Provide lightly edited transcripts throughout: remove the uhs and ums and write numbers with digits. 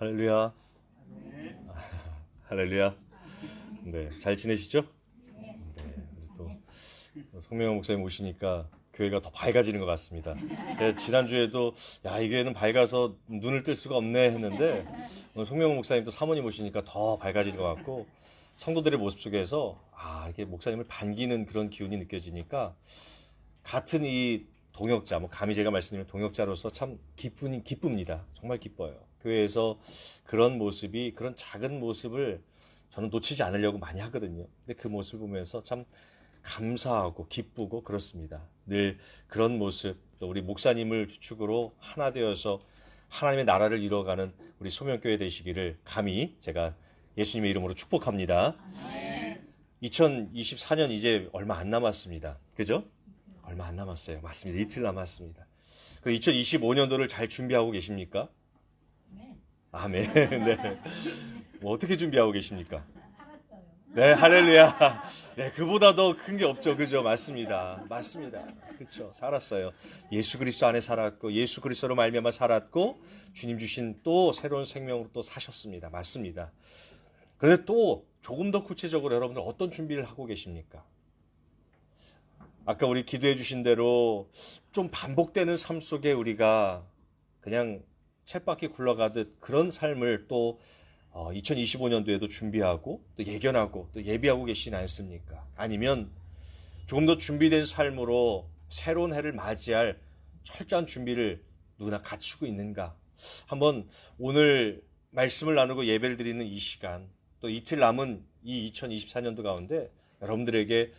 할렐루야. 할렐루야. 네, 잘 지내시죠? 네, 또 성명호 목사님 오시니까 교회가 더 밝아지는 것 같습니다. 제가 지난주에도 이 교회는 밝아서 눈을 뜰 수가 없네 했는데 오늘 성명호 목사님 또 사모님 오시니까 더 밝아지는 것 같고 성도들의 모습 속에서 이렇게 목사님을 반기는 그런 기운이 느껴지니까 같은 이 동역자, 감히 제가 말씀드리면 동역자로서 참 기쁩니다. 정말 기뻐요. 교회에서 그런 모습이, 그런 작은 모습을 저는 놓치지 않으려고 많이 하거든요. 근데 그 모습을 보면서 참 감사하고 기쁘고 그렇습니다. 늘 그런 모습, 또 우리 목사님을 주축으로 하나 되어서 하나님의 나라를 이루어가는 우리 소명교회 되시기를 감히 제가 예수님의 이름으로 축복합니다. 2024년 이제 얼마 안 남았습니다. 그죠? 얼마 안 남았어요. 맞습니다. 이틀 남았습니다. 그럼 2025년도를 잘 준비하고 계십니까? 아멘. 네. 어떻게 준비하고 계십니까? 네, 할렐루야. 네, 그보다 더 큰 게 없죠. 그죠? 맞습니다. 맞습니다. 그렇죠. 살았어요. 예수 그리스도 안에 살았고, 예수 그리스도로 말미암아 살았고, 주님 주신 또 새로운 생명으로 또 사셨습니다. 맞습니다. 그런데 또 조금 더 구체적으로 여러분들 어떤 준비를 하고 계십니까? 아까 우리 기도해 주신 대로 좀 반복되는 삶 속에 우리가 그냥 쳇바퀴 굴러가듯 그런 삶을 또 2025년도에도 준비하고 또 예견하고 또 예비하고 계시지 않습니까? 아니면 조금 더 준비된 삶으로 새로운 해를 맞이할 철저한 준비를 누구나 갖추고 있는가? 한번 오늘 말씀을 나누고 예배를 드리는 이 시간, 또 이틀 남은 이 2024년도 가운데 여러분들에게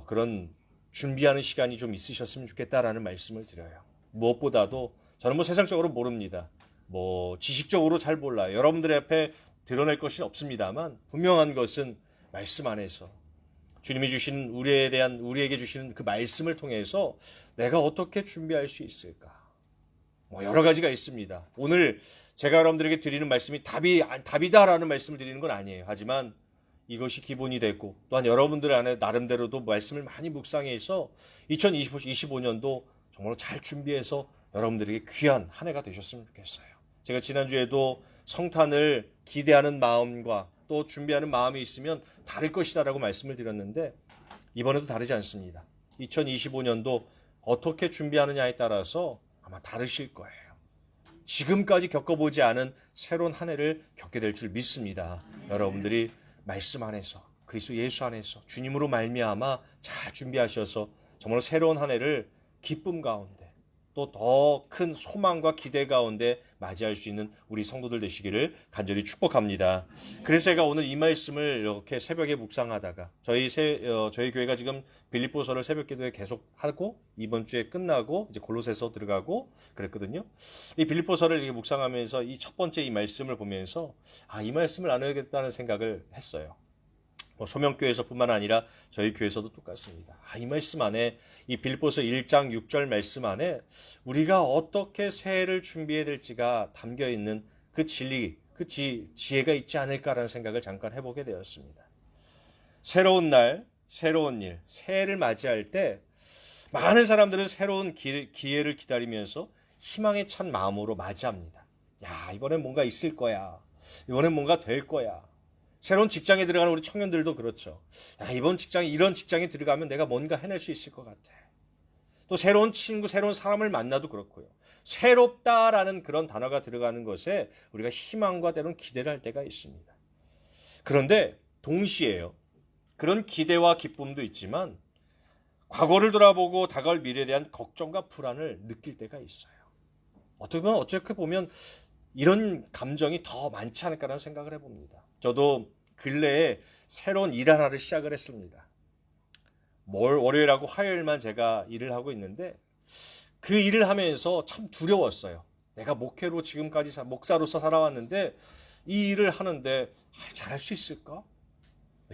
그런 준비하는 시간이 좀 있으셨으면 좋겠다라는 말씀을 드려요. 무엇보다도 저는 세상적으로 모릅니다. 지식적으로 잘 몰라요. 여러분들 앞에 드러낼 것이 없습니다만 분명한 것은 말씀 안에서 주님이 주신 우리에게 주시는 그 말씀을 통해서 내가 어떻게 준비할 수 있을까? 여러 가지가 있습니다. 오늘 제가 여러분들에게 드리는 말씀이 답이다라는 말씀을 드리는 건 아니에요. 하지만 이것이 기본이 됐고 또한 여러분들 안에 나름대로도 말씀을 많이 묵상해서 2025년도 정말로 잘 준비해서 여러분들에게 귀한 한 해가 되셨으면 좋겠어요. 제가 지난주에도 성탄을 기대하는 마음과 또 준비하는 마음이 있으면 다를 것이다라고 말씀을 드렸는데 이번에도 다르지 않습니다. 2025년도 어떻게 준비하느냐에 따라서 아마 다르실 거예요. 지금까지 겪어보지 않은 새로운 한 해를 겪게 될 줄 믿습니다. 여러분들이 말씀 안에서 그리스도 예수 안에서 주님으로 말미암아 잘 준비하셔서 정말 새로운 한 해를 기쁨 가운데 또 더 큰 소망과 기대 가운데 맞이할 수 있는 우리 성도들 되시기를 간절히 축복합니다. 그래서 제가 오늘 이 말씀을 이렇게 새벽에 묵상하다가 저희 교회가 지금 빌립보서를 새벽 기도에 계속 하고 이번 주에 끝나고 이제 골로새서 들어가고 그랬거든요. 이 빌립보서를 이렇게 묵상하면서 이 첫 번째 이 말씀을 보면서 이 말씀을 나누겠다는 생각을 했어요. 소명교회에서뿐만 아니라 저희 교회에서도 똑같습니다. 이 말씀 안에 이 빌립보서 1장 6절 말씀 안에 우리가 어떻게 새해를 준비해야 될지가 담겨있는 그 진리, 그 지혜가 있지 않을까라는 생각을 잠깐 해보게 되었습니다. 새로운 날, 새로운 일, 새해를 맞이할 때 많은 사람들은 새로운 기회를 기다리면서 희망에 찬 마음으로 맞이합니다. 이번엔 뭔가 있을 거야. 이번엔 뭔가 될 거야. 새로운 직장에 들어가는 우리 청년들도 그렇죠. 이런 직장에 들어가면 내가 뭔가 해낼 수 있을 것 같아. 또 새로운 친구, 새로운 사람을 만나도 그렇고요. 새롭다라는 그런 단어가 들어가는 것에 우리가 희망과 때로는 기대를 할 때가 있습니다. 그런데 동시에요. 그런 기대와 기쁨도 있지만 과거를 돌아보고 다가올 미래에 대한 걱정과 불안을 느낄 때가 있어요. 어떻게 보면 이런 감정이 더 많지 않을까라는 생각을 해봅니다. 저도 근래에 새로운 일 하나를 시작을 했습니다. 월요일하고 화요일만 제가 일을 하고 있는데 그 일을 하면서 참 두려웠어요. 내가 목회로 지금까지 목사로서 살아왔는데 이 일을 하는데 잘할 수 있을까?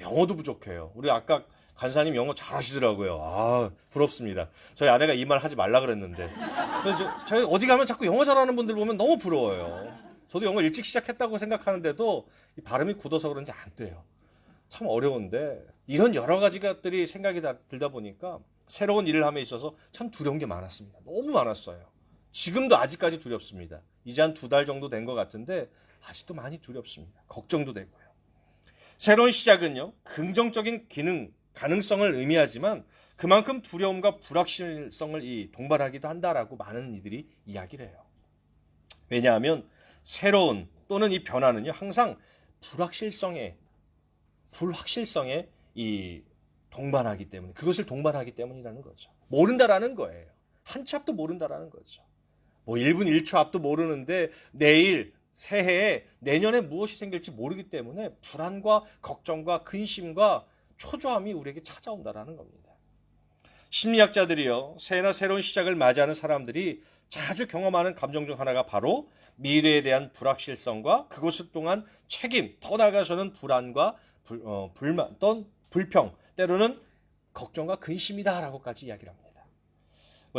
영어도 부족해요. 우리 아까 간사님 영어 잘하시더라고요. 부럽습니다. 저희 아내가 이 말 하지 말라 그랬는데 저희 어디 가면 자꾸 영어 잘하는 분들 보면 너무 부러워요. 저도 영어 일찍 시작했다고 생각하는데도 이 발음이 굳어서 그런지 안 돼요. 참 어려운데 이런 여러 가지 것들이 생각이 들다 보니까 새로운 일을 함에 있어서 참 두려운 게 많았습니다. 너무 많았어요. 지금도 아직까지 두렵습니다. 이제 한 2달 정도 된 것 같은데 아직도 많이 두렵습니다. 걱정도 되고요. 새로운 시작은요, 긍정적인 가능성을 의미하지만 그만큼 두려움과 불확실성을 동반하기도 한다라고 많은 이들이 이야기를 해요. 왜냐하면 새로운 또는 이 변화는요, 항상 불확실성에 동반하기 때문에, 그것을 동반하기 때문이라는 거죠. 모른다라는 거예요. 한 치 앞도 모른다라는 거죠. 뭐 1분 1초 앞도 모르는데 내일, 새해에, 내년에 무엇이 생길지 모르기 때문에 불안과 걱정과 근심과 초조함이 우리에게 찾아온다라는 겁니다. 심리학자들이요, 새해나 새로운 시작을 맞이하는 사람들이 자주 경험하는 감정 중 하나가 바로 미래에 대한 불확실성과 그것을 통한 책임, 더 나아가서는 불안과 불만, 또는 불평, 때로는 걱정과 근심이다라고까지 이야기를 합니다.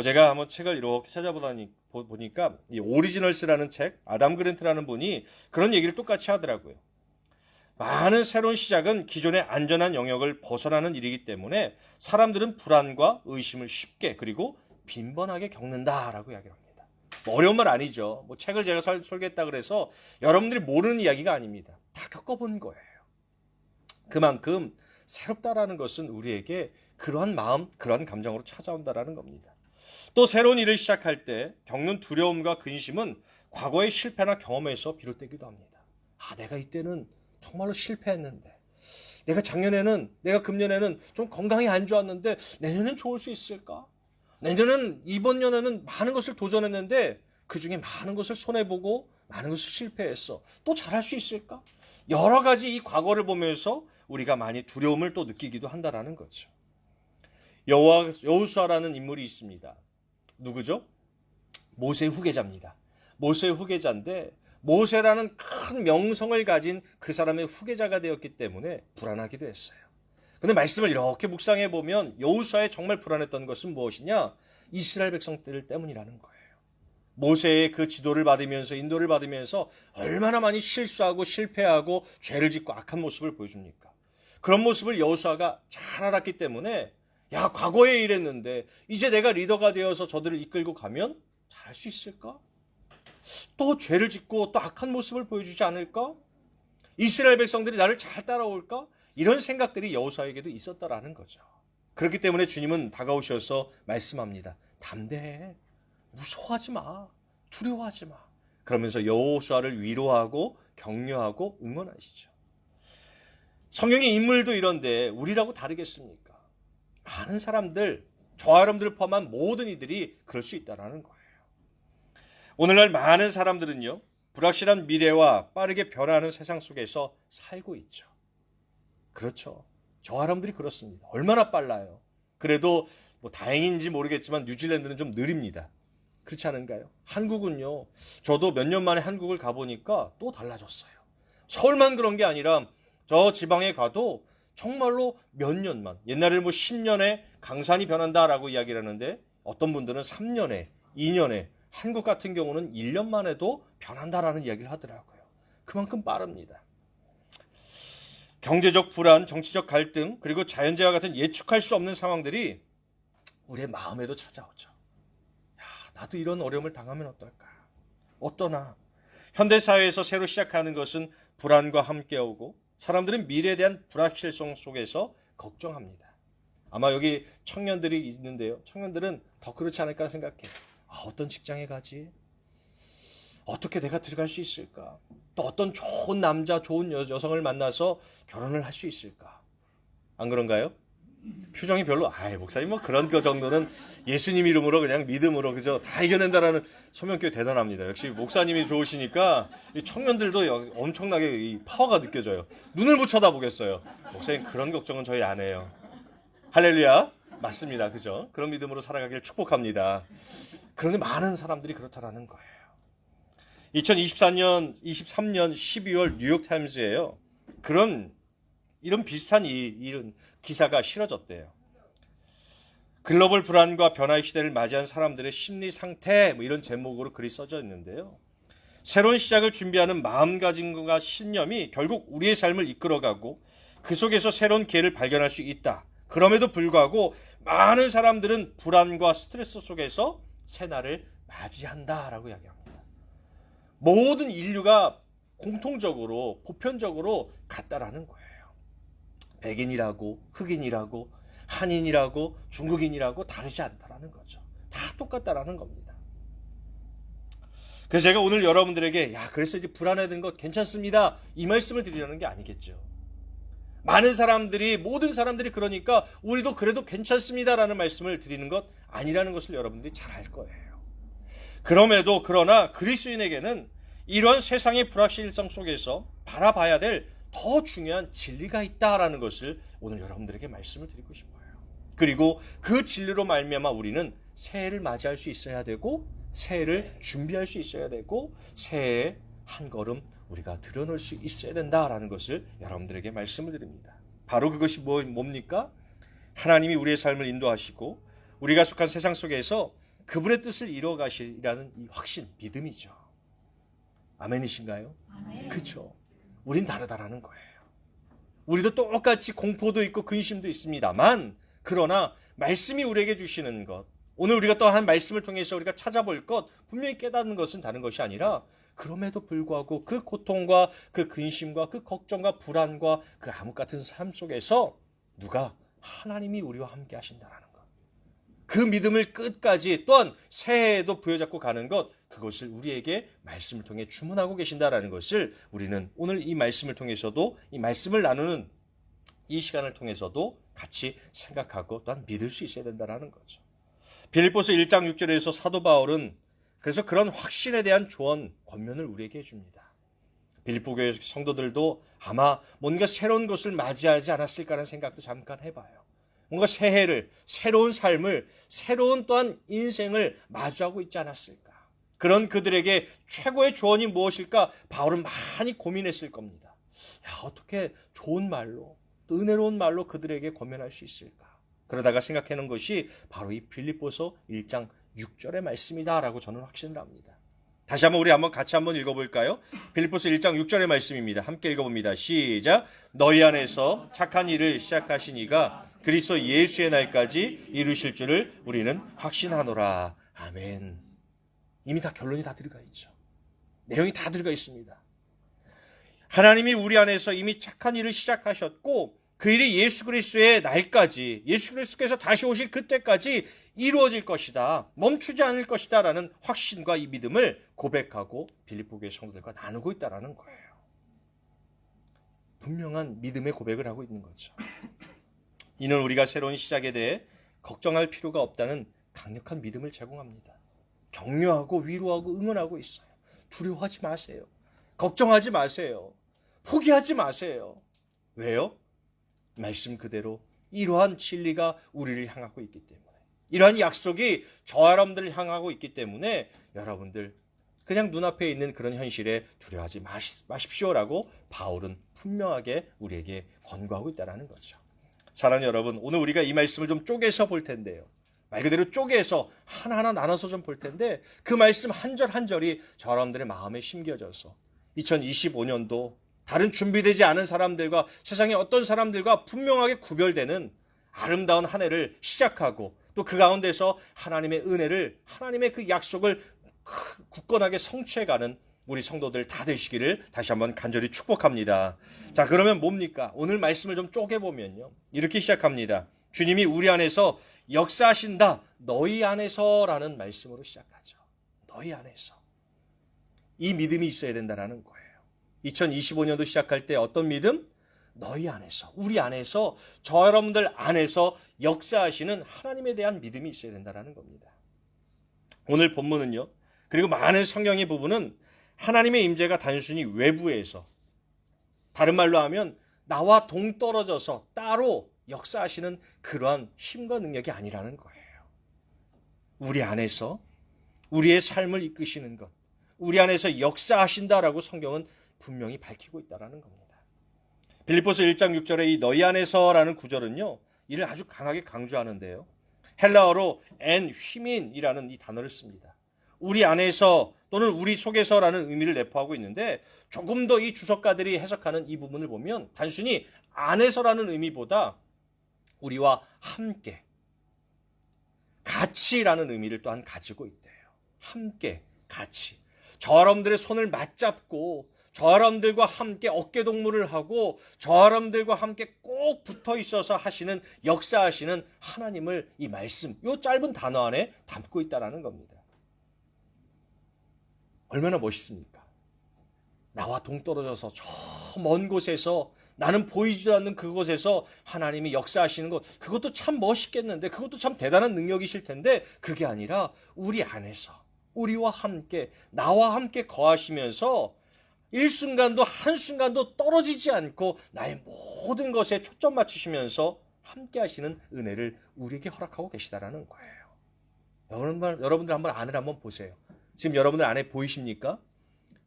제가 한번 책을 이렇게 찾아보니까 이 오리지널스라는 책, 아담 그랜트라는 분이 그런 얘기를 똑같이 하더라고요. 많은 새로운 시작은 기존의 안전한 영역을 벗어나는 일이기 때문에 사람들은 불안과 의심을 쉽게 그리고 빈번하게 겪는다라고 이야기를 합니다. 어려운 말 아니죠. 책을 제가 설계했다 그래서 여러분들이 모르는 이야기가 아닙니다. 다 겪어본 거예요. 그만큼 새롭다라는 것은 우리에게 그러한 마음, 그러한 감정으로 찾아온다라는 겁니다. 또 새로운 일을 시작할 때 겪는 두려움과 근심은 과거의 실패나 경험에서 비롯되기도 합니다. 내가 이때는 정말로 실패했는데, 내가 금년에는 좀 건강이 안 좋았는데 내년엔 좋을 수 있을까? 이번 년에는 많은 것을 도전했는데 그중에 많은 것을 손해보고 많은 것을 실패했어. 또 잘할 수 있을까? 여러 가지 이 과거를 보면서 우리가 많이 두려움을 또 느끼기도 한다라는 거죠. 여호수아라는 인물이 있습니다. 누구죠? 모세의 후계자입니다. 모세의 후계자인데 모세라는 큰 명성을 가진 그 사람의 후계자가 되었기 때문에 불안하기도 했어요. 근데 말씀을 이렇게 묵상해 보면 여호수아의 정말 불안했던 것은 무엇이냐? 이스라엘 백성들 때문이라는 거예요. 모세의 그 지도를 받으면서 인도를 받으면서 얼마나 많이 실수하고 실패하고 죄를 짓고 악한 모습을 보여줍니까? 그런 모습을 여호수아가 잘 알았기 때문에 과거에 이랬는데 이제 내가 리더가 되어서 저들을 이끌고 가면 잘할 수 있을까? 또 죄를 짓고 또 악한 모습을 보여주지 않을까? 이스라엘 백성들이 나를 잘 따라올까? 이런 생각들이 여호수아에게도 있었다라는 거죠. 그렇기 때문에 주님은 다가오셔서 말씀합니다. 담대해. 무서워하지 마. 두려워하지 마. 그러면서 여호수아를 위로하고 격려하고 응원하시죠. 성경의 인물도 이런데 우리라고 다르겠습니까? 많은 사람들, 저와 여러분들을 포함한 모든 이들이 그럴 수 있다는 거예요. 오늘날 많은 사람들은요, 불확실한 미래와 빠르게 변화하는 세상 속에서 살고 있죠. 그렇죠. 저와 여러분들이 그렇습니다. 얼마나 빨라요. 그래도 다행인지 모르겠지만 뉴질랜드는 좀 느립니다. 그렇지 않은가요? 한국은요, 저도 몇 년 만에 한국을 가보니까 또 달라졌어요. 서울만 그런 게 아니라 저 지방에 가도 정말로 몇 년만, 옛날에는 10년에 강산이 변한다라고 이야기를 하는데 어떤 분들은 3년에, 2년에, 한국 같은 경우는 1년만 해도 변한다라는 이야기를 하더라고요. 그만큼 빠릅니다. 경제적 불안, 정치적 갈등, 그리고 자연재해 같은 예측할 수 없는 상황들이 우리의 마음에도 찾아오죠. 나도 이런 어려움을 당하면 어떨까? 어떠나? 현대사회에서 새로 시작하는 것은 불안과 함께 오고 사람들은 미래에 대한 불확실성 속에서 걱정합니다. 아마 여기 청년들이 있는데요. 청년들은 더 그렇지 않을까 생각해요. 어떤 직장에 가지? 어떻게 내가 들어갈 수 있을까? 또 어떤 좋은 남자, 좋은 여성을 만나서 결혼을 할 수 있을까? 안 그런가요? 표정이 별로, 목사님 그런 거 정도는 예수님 이름으로 그냥 믿음으로 그죠? 다 이겨낸다라는 소명교회 대단합니다. 역시 목사님이 좋으시니까 이 청년들도 엄청나게 이 파워가 느껴져요. 눈을 못 쳐다보겠어요. 목사님 그런 걱정은 저희 안 해요. 할렐루야. 맞습니다. 그죠? 그런 믿음으로 살아가길 축복합니다. 그런데 많은 사람들이 그렇다라는 거예요. 23년 12월 뉴욕타임즈에요. 이런 비슷한 이런 기사가 실어졌대요. 글로벌 불안과 변화의 시대를 맞이한 사람들의 심리 상태, 이런 제목으로 글이 써져 있는데요. 새로운 시작을 준비하는 마음가짐과 신념이 결국 우리의 삶을 이끌어가고 그 속에서 새로운 기회를 발견할 수 있다. 그럼에도 불구하고 많은 사람들은 불안과 스트레스 속에서 새날을 맞이한다라고 이야기합니다. 모든 인류가 공통적으로 보편적으로 같다라는 거예요. 백인이라고 흑인이라고 한인이라고 중국인이라고 다르지 않다라는 거죠. 다 똑같다라는 겁니다. 그래서 제가 오늘 여러분들에게 그래서 이제 불안해하는 것 괜찮습니다, 이 말씀을 드리려는 게 아니겠죠. 많은 사람들이, 모든 사람들이 그러니까 우리도 그래도 괜찮습니다라는 말씀을 드리는 것 아니라는 것을 여러분들이 잘 알 거예요. 그러나 그리스도인에게는 이런 세상의 불확실성 속에서 바라봐야 될 더 중요한 진리가 있다라는 것을 오늘 여러분들에게 말씀을 드리고 싶어요. 그리고 그 진리로 말미암아 우리는 새해를 맞이할 수 있어야 되고, 새해를 준비할 수 있어야 되고, 새해에 한 걸음 우리가 드러낼 수 있어야 된다라는 것을 여러분들에게 말씀을 드립니다. 바로 그것이 뭡니까? 하나님이 우리의 삶을 인도하시고 우리가 속한 세상 속에서 그분의 뜻을 이루어 가시라는 이 확신, 믿음이죠. 아멘이신가요? 아멘. 그렇죠. 우린 다르다라는 거예요. 우리도 똑같이 공포도 있고 근심도 있습니다만, 그러나 말씀이 우리에게 주시는 것, 오늘 우리가 또 한 말씀을 통해서 우리가 찾아볼 것, 분명히 깨닫는 것은 다른 것이 아니라, 그럼에도 불구하고 그 고통과 그 근심과 그 걱정과 불안과 그 암흑 같은 삶 속에서 누가 하나님이 우리와 함께 하신다라는 것, 그 믿음을 끝까지 또한 새해에도 부여잡고 가는 것, 그것을 우리에게 말씀을 통해 주문하고 계신다라는 것을 우리는 오늘 이 말씀을 통해서도, 이 말씀을 나누는 이 시간을 통해서도 같이 생각하고 또한 믿을 수 있어야 된다는 거죠. 빌립보서 1장 6절에서 사도 바울은 그래서 그런 확신에 대한 조언, 권면을 우리에게 해줍니다. 빌립보 교회 성도들도 아마 뭔가 새로운 것을 맞이하지 않았을까라는 생각도 잠깐 해봐요. 뭔가 새해를, 새로운 삶을, 새로운 또한 인생을 마주하고 있지 않았을까. 그런 그들에게 최고의 조언이 무엇일까? 바울은 많이 고민했을 겁니다. 어떻게 좋은 말로, 또 은혜로운 말로 그들에게 권면할 수 있을까? 그러다가 생각해놓은 것이 바로 이 빌립보서 1장 6절의 말씀이다라고 저는 확신을 합니다. 다시 한번 같이 읽어볼까요? 빌립보서 1장 6절의 말씀입니다. 함께 읽어봅니다. 시작. 너희 안에서 착한 일을 시작하신 이가 그리스도 예수의 날까지 이루실 줄을 우리는 확신하노라. 아멘. 이미 다 결론이 다 들어가 있죠. 내용이 다 들어가 있습니다. 하나님이 우리 안에서 이미 착한 일을 시작하셨고, 그 일이 예수 그리스도의 날까지, 예수 그리스도께서 다시 오실 그때까지 이루어질 것이다, 멈추지 않을 것이다 라는 확신과 이 믿음을 고백하고 빌립보 교회 성도들과 나누고 있다는 거예요. 분명한 믿음의 고백을 하고 있는 거죠. 이는 우리가 새로운 시작에 대해 걱정할 필요가 없다는 강력한 믿음을 제공합니다. 격려하고 위로하고 응원하고 있어요. 두려워하지 마세요. 걱정하지 마세요. 포기하지 마세요. 왜요? 말씀 그대로 이러한 진리가 우리를 향하고 있기 때문에, 이러한 약속이 저와 여러분들을 향하고 있기 때문에 여러분들 그냥 눈앞에 있는 그런 현실에 두려워하지 마십시오라고 바울은 분명하게 우리에게 권고하고 있다는 거죠. 사랑하는 여러분, 오늘 우리가 이 말씀을 좀 쪼개서 볼 텐데요. 말 그대로 쪼개서 하나하나 나눠서 좀 볼 텐데, 그 말씀 한 절 한 절이 저 여러분들의 마음에 심겨져서 2025년도 다른 준비되지 않은 사람들과, 세상의 어떤 사람들과 분명하게 구별되는 아름다운 한 해를 시작하고, 또 그 가운데서 하나님의 은혜를, 하나님의 그 약속을 굳건하게 성취해가는 우리 성도들 다 되시기를 다시 한번 간절히 축복합니다. 자, 그러면 뭡니까? 오늘 말씀을 좀 쪼개보면요, 이렇게 시작합니다. 주님이 우리 안에서 역사하신다, 너희 안에서라는 말씀으로 시작하죠. 너희 안에서. 이 믿음이 있어야 된다는 거예요. 2025년도 시작할 때 어떤 믿음? 너희 안에서, 우리 안에서, 저 여러분들 안에서 역사하시는 하나님에 대한 믿음이 있어야 된다는 겁니다. 오늘 본문은요, 그리고 많은 성경의 부분은 하나님의 임재가 단순히 외부에서, 다른 말로 하면 나와 동떨어져서 따로 역사하시는 그러한 힘과 능력이 아니라는 거예요. 우리 안에서 우리의 삶을 이끄시는 것, 우리 안에서 역사하신다라고 성경은 분명히 밝히고 있다는 겁니다. 빌립보서 1장 6절의 이 너희 안에서라는 구절은요, 이를 아주 강하게 강조하는데요, 헬라어로 엔 휘민이라는 이 단어를 씁니다. 우리 안에서 또는 우리 속에서라는 의미를 내포하고 있는데, 조금 더 이 주석가들이 해석하는 이 부분을 보면 단순히 안에서라는 의미보다 우리와 함께, 같이라는 의미를 또한 가지고 있대요. 함께, 같이. 저 여러분들의 손을 맞잡고, 저 사람들과 함께 어깨동무를 하고 저 사람들과 함께 꼭 붙어 있어서 하시는, 역사하시는 하나님을 이 말씀, 이 짧은 단어 안에 담고 있다는 겁니다. 얼마나 멋있습니까? 나와 동떨어져서 저 먼 곳에서, 나는 보이지도 않는 그곳에서 하나님이 역사하시는 것, 그것도 참 멋있겠는데, 그것도 참 대단한 능력이실 텐데, 그게 아니라 우리 안에서 우리와 함께, 나와 함께 거하시면서 일순간도 한순간도 떨어지지 않고 나의 모든 것에 초점 맞추시면서 함께 하시는 은혜를 우리에게 허락하고 계시다라는 거예요. 여러분들 한번 안을 한번 보세요. 지금 여러분들 안에 보이십니까?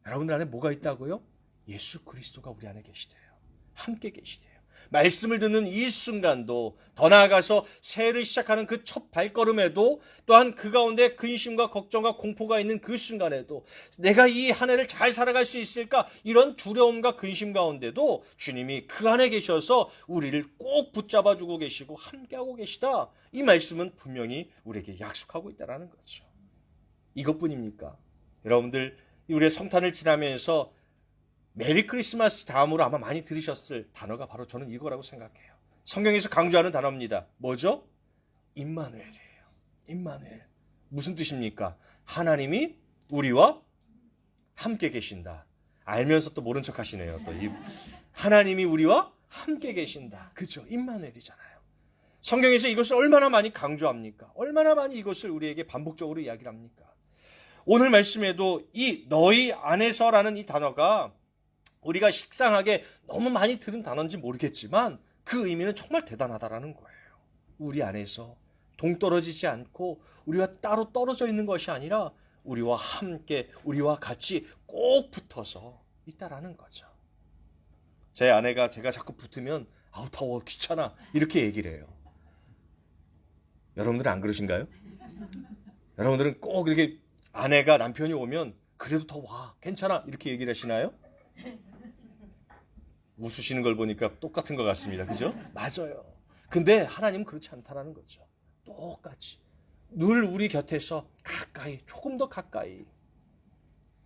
여러분들 안에 뭐가 있다고요? 예수 그리스도가 우리 안에 계시대요. 함께 계시대요. 말씀을 듣는 이 순간도, 더 나아가서 새해를 시작하는 그 첫 발걸음에도, 또한 그 가운데 근심과 걱정과 공포가 있는 그 순간에도, 내가 이 한 해를 잘 살아갈 수 있을까, 이런 두려움과 근심 가운데도 주님이 그 안에 계셔서 우리를 꼭 붙잡아주고 계시고 함께하고 계시다. 이 말씀은 분명히 우리에게 약속하고 있다는 거죠. 이것뿐입니까? 여러분들 우리의 성탄을 지나면서 메리 크리스마스 다음으로 아마 많이 들으셨을 단어가 바로 저는 이거라고 생각해요. 성경에서 강조하는 단어입니다. 뭐죠? 임마누엘이에요. 임마누엘. 무슨 뜻입니까? 하나님이 우리와 함께 계신다. 알면서 또 모른 척 하시네요. 또 하나님이 우리와 함께 계신다. 그죠? 임마누엘이잖아요. 성경에서 이것을 얼마나 많이 강조합니까? 얼마나 많이 이것을 우리에게 반복적으로 이야기를 합니까? 오늘 말씀에도 이 너희 안에서라는 이 단어가 우리가 식상하게 너무 많이 들은 단어인지 모르겠지만 그 의미는 정말 대단하다라는 거예요. 우리 안에서 동떨어지지 않고 우리와 따로 떨어져 있는 것이 아니라 우리와 함께, 우리와 같이 꼭 붙어서 있다라는 거죠. 제 아내가 제가 자꾸 붙으면 아우 더워, 귀찮아, 이렇게 얘기를 해요. 여러분들은 안 그러신가요? 여러분들은 꼭 이렇게 아내가, 남편이 오면 그래도 더 와, 괜찮아, 이렇게 얘기를 하시나요? 웃으시는 걸 보니까 똑같은 것 같습니다. 그죠? 맞아요. 근데 하나님은 그렇지 않다라는 거죠. 똑같이 늘 우리 곁에서 가까이, 조금 더 가까이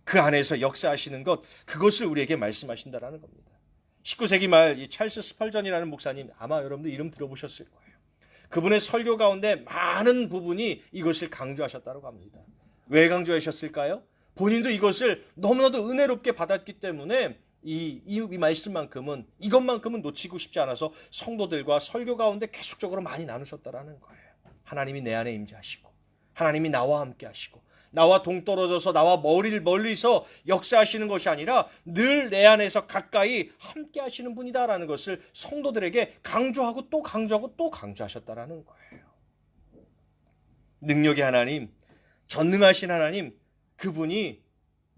그 안에서 역사하시는 것, 그것을 우리에게 말씀하신다라는 겁니다. 19세기 말 이 찰스 스펄전이라는 목사님, 아마 여러분들 이름 들어보셨을 거예요. 그분의 설교 가운데 많은 부분이 이것을 강조하셨다고 합니다. 왜 강조하셨을까요? 본인도 이것을 너무나도 은혜롭게 받았기 때문에 이 말씀만큼은, 이것만큼은 놓치고 싶지 않아서 성도들과 설교 가운데 계속적으로 많이 나누셨다라는 거예요. 하나님이 내 안에 임재하시고, 하나님이 나와 함께 하시고, 나와 동떨어져서 나와 멀리서 역사하시는 것이 아니라 늘 내 안에서 가까이 함께 하시는 분이다라는 것을 성도들에게 강조하고 또 강조하고 또 강조하셨다라는 거예요. 능력의 하나님, 전능하신 하나님, 그분이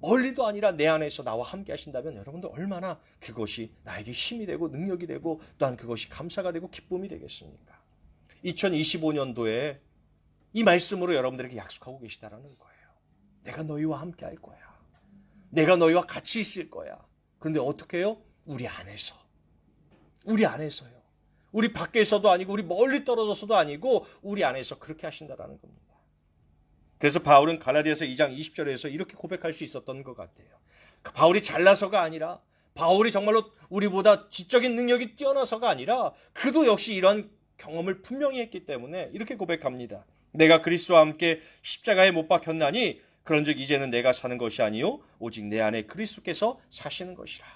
멀리도 아니라 내 안에서 나와 함께 하신다면 여러분들 얼마나 그것이 나에게 힘이 되고 능력이 되고 또한 그것이 감사가 되고 기쁨이 되겠습니까? 2025년도에 이 말씀으로 여러분들에게 약속하고 계시다라는 거예요. 내가 너희와 함께 할 거야. 내가 너희와 같이 있을 거야. 그런데 어떻게 해요? 우리 안에서. 우리 안에서요. 우리 밖에서도 아니고 우리 멀리 떨어져서도 아니고 우리 안에서 그렇게 하신다라는 겁니다. 그래서 바울은 갈라디아서 2장 20절에서 이렇게 고백할 수 있었던 것 같아요. 바울이 잘나서가 아니라, 바울이 정말로 우리보다 지적인 능력이 뛰어나서가 아니라 그도 역시 이런 경험을 분명히 했기 때문에 이렇게 고백합니다. 내가 그리스도와 함께 십자가에 못 박혔나니 그런즉 이제는 내가 사는 것이 아니요 오직 내 안에 그리스도께서 사시는 것이라.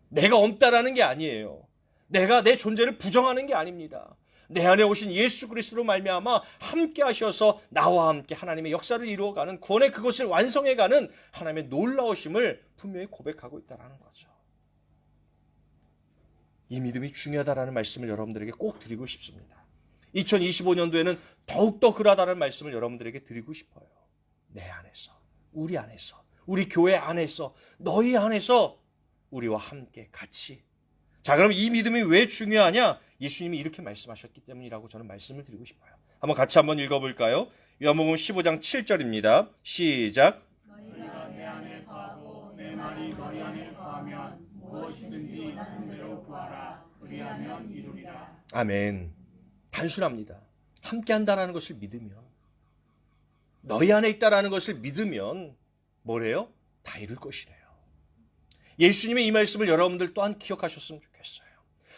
내가 없다라는 게 아니에요. 내가 내 존재를 부정하는 게 아닙니다. 내 안에 오신 예수 그리스도로 말미암아 함께 하셔서 나와 함께 하나님의 역사를 이루어가는, 구원의 그것을 완성해가는 하나님의 놀라우심을 분명히 고백하고 있다는 거죠. 이 믿음이 중요하다는 말씀을 여러분들에게 꼭 드리고 싶습니다. 2025년도에는 더욱더 그러하다는 말씀을 여러분들에게 드리고 싶어요. 내 안에서, 우리 교회 안에서, 너희 안에서 우리와 함께 같이. 자, 그럼 이 믿음이 왜 중요하냐? 예수님이 이렇게 말씀하셨기 때문이라고 저는 말씀을 드리고 싶어요. 한번 같이 한번 읽어볼까요? 요한복음 15장 7절입니다. 시작. 너희가 내 안에 거하고 내 말이 너희 안에 거하면 무엇이든지 하는 대로 구하라. 그리하면 이루리라. 아멘. 단순합니다. 함께 한다는 것을 믿으면, 너희 안에 있다라는 것을 믿으면 뭐래요? 다 이룰 것이래요. 예수님의 이 말씀을 여러분들 또한 기억하셨으면 좋겠어요.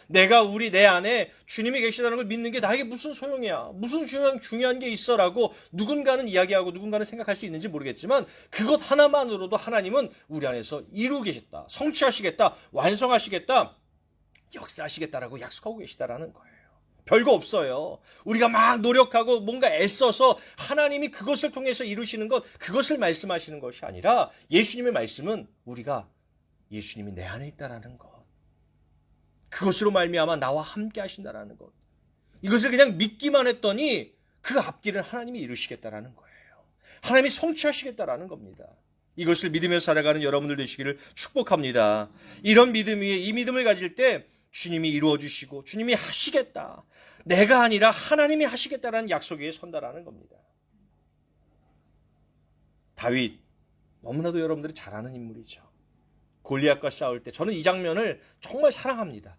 내가 내 안에 주님이 계시다는 걸 믿는 게 나에게 무슨 소용이야, 무슨 중요한 게 있어라고 누군가는 이야기하고 누군가는 생각할 수 있는지 모르겠지만 그것 하나만으로도 하나님은 우리 안에서 이루고 계시다, 성취하시겠다, 완성하시겠다, 역사하시겠다라고 약속하고 계시다라는 거예요. 별거 없어요. 우리가 막 노력하고 뭔가 애써서 하나님이 그것을 통해서 이루시는 것, 그것을 말씀하시는 것이 아니라 예수님의 말씀은 우리가 예수님이 내 안에 있다라는 것, 그것으로 말미암아 나와 함께 하신다라는 것, 이것을 그냥 믿기만 했더니 그 앞길을 하나님이 이루시겠다라는 거예요. 하나님이 성취하시겠다라는 겁니다. 이것을 믿으며 살아가는 여러분들 되시기를 축복합니다. 이런 믿음 위에 이 믿음을 가질 때 주님이 이루어주시고 주님이 하시겠다, 내가 아니라 하나님이 하시겠다라는 약속 위에 선다라는 겁니다. 다윗, 너무나도 여러분들이 잘 아는 인물이죠. 골리앗과 싸울 때 저는 이 장면을 정말 사랑합니다.